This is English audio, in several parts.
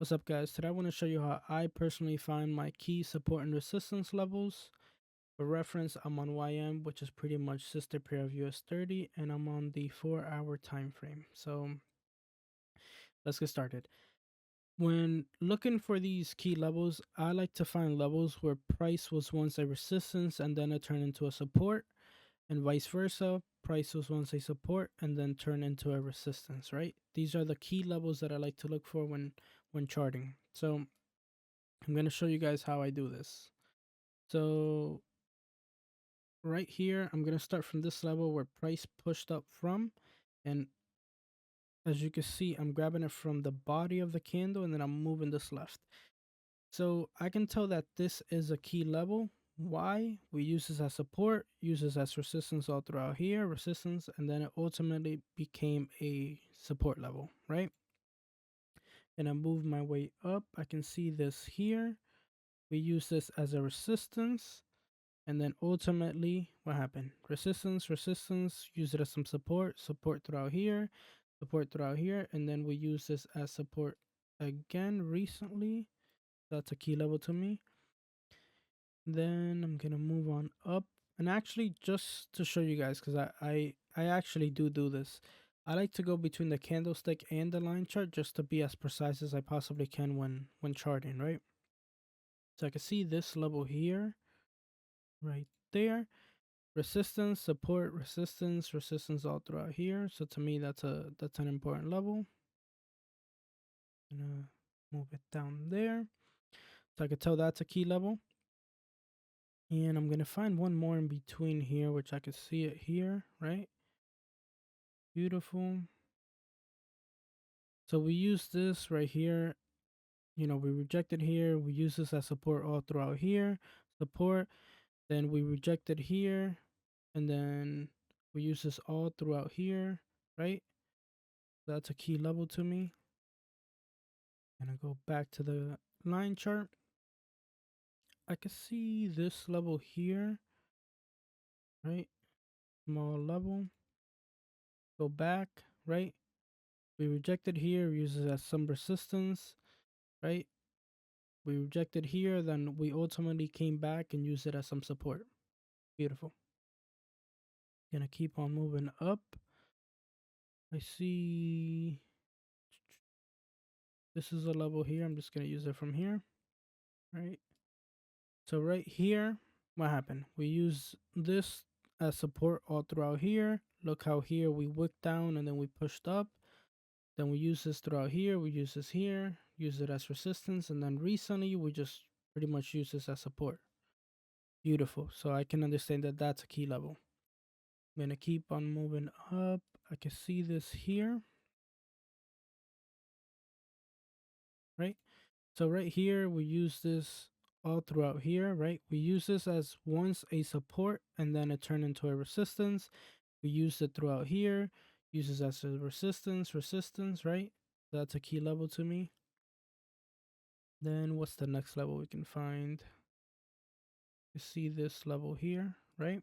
What's up, guys? Today I want to show you how I personally find my key support and resistance levels. For reference, I'm on YM, which is pretty much sister pair of US30, and I'm on the 4-hour time frame. So let's get started. When looking for these key levels, I like to find levels where price was once a resistance and then it turned into a support, and vice versa. Price was once a support and then turned into a resistance, right? These are the key levels that I like to look for when charting. So I'm going to show you guys how I do this. So right here, I'm going to start from this level where price pushed up from. And as you can see, I'm grabbing it from the body of the candle and then I'm moving this left. So I can tell that this is a key level. Why? We use this as support, use this as resistance all throughout here, resistance, and then it ultimately became a support level, right? And I move my way up. I can see this here. We use this as a resistance. And then ultimately, what happened? Resistance, resistance, use it as some support, support throughout here, support throughout here. And then we use this as support again recently. That's a key level to me. Then I'm going to move on up. And actually, just to show you guys, because I actually do this. I like to go between the candlestick and the line chart just to be as precise as I possibly can when charting, right? So I can see this level here, right there. Resistance, support, resistance, resistance all throughout here. So to me, that's an important level. I'm gonna move it down there. So I could tell that's a key level. And I'm gonna find one more in between here, which I could see it here, right? Beautiful. So we use this right here. We reject it here. We use this as support all throughout here. Support. Then we reject it here. And then we use this all throughout here, right? That's a key level to me. Gonna go back to the line chart. I can see this level here, right? Small level. Go back, right? We rejected here, use it as some resistance, right? We rejected here, then we ultimately came back and used it as some support. Beautiful. Gonna keep on moving up. I see this is a level here. I'm just gonna use it from here, right? So right here, what happened? We use this as support all throughout here. Look how here we wicked down and then we pushed up. Then we use this throughout here. We use this here, use it as resistance. And then recently we just pretty much use this as support. Beautiful. So I can understand that that's a key level. I'm going to keep on moving up. I can see this here, right? So right here, we use this all throughout here, right? We use this as once a support and then it turned into a resistance. We use it throughout here, uses as a resistance, resistance, right? That's a key level to me. Then what's the next level we can find? You see this level here, right?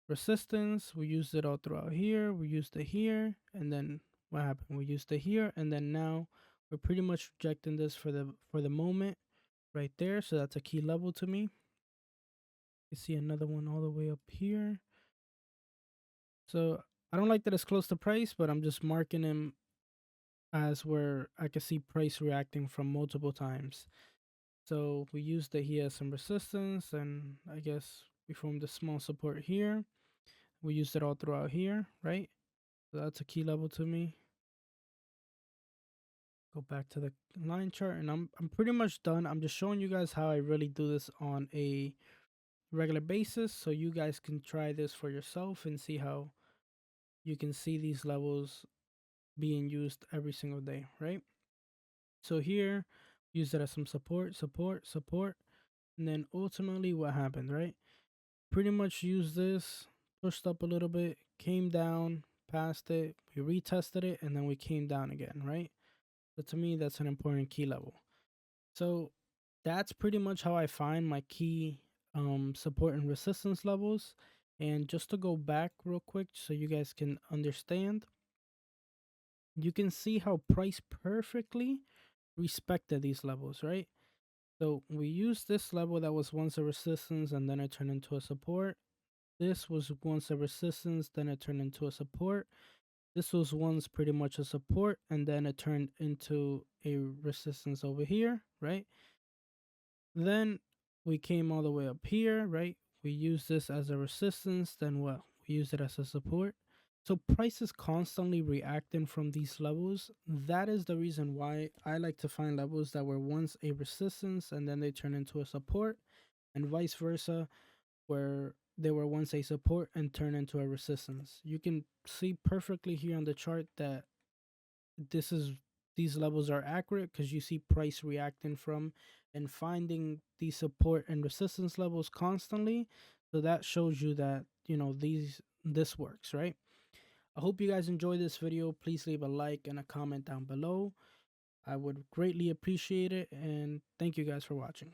Resistance, we used it all throughout here, we used it here, and then what happened? We used it here, and then now we're pretty much rejecting this for the moment right there. So that's a key level to me. You see another one all the way up here. So I don't like that it's close to price, but I'm just marking him as where I can see price reacting from multiple times. So we used that he has some resistance, and I guess we formed a small support here. We used it all throughout here, right? So that's a key level to me. Go back to the line chart, and I'm pretty much done. I'm just showing you guys how I really do this on a regular basis, so you guys can try this for yourself and see how you can see these levels being used every single day, right? So here, use it as some support, support, support, and then ultimately what happened, right? Pretty much use this, pushed up a little bit, came down, passed it, we retested it, and then we came down again, right? So to me, that's an important key level. So that's pretty much how I find my key support and resistance levels. And just to go back real quick so you guys can understand, you can see how price perfectly respected these levels, right? So we used this level that was once a resistance and then it turned into a support. This was once a resistance, then it turned into a support. This was once pretty much a support and then it turned into a resistance over here, right? Then we came all the way up here, right? We use this as a resistance, then what? We use it as a support. So price is constantly reacting from these levels. That is the reason why I like to find levels that were once a resistance and then they turn into a support, and vice versa, where they were once a support and turn into a resistance. You can see perfectly here on the chart that this is these levels are accurate because you see price reacting from and finding these support and resistance levels constantly. So that shows you that, this works, right? I hope you guys enjoyed this video. Please leave a like and a comment down below. I would greatly appreciate it, and thank you guys for watching.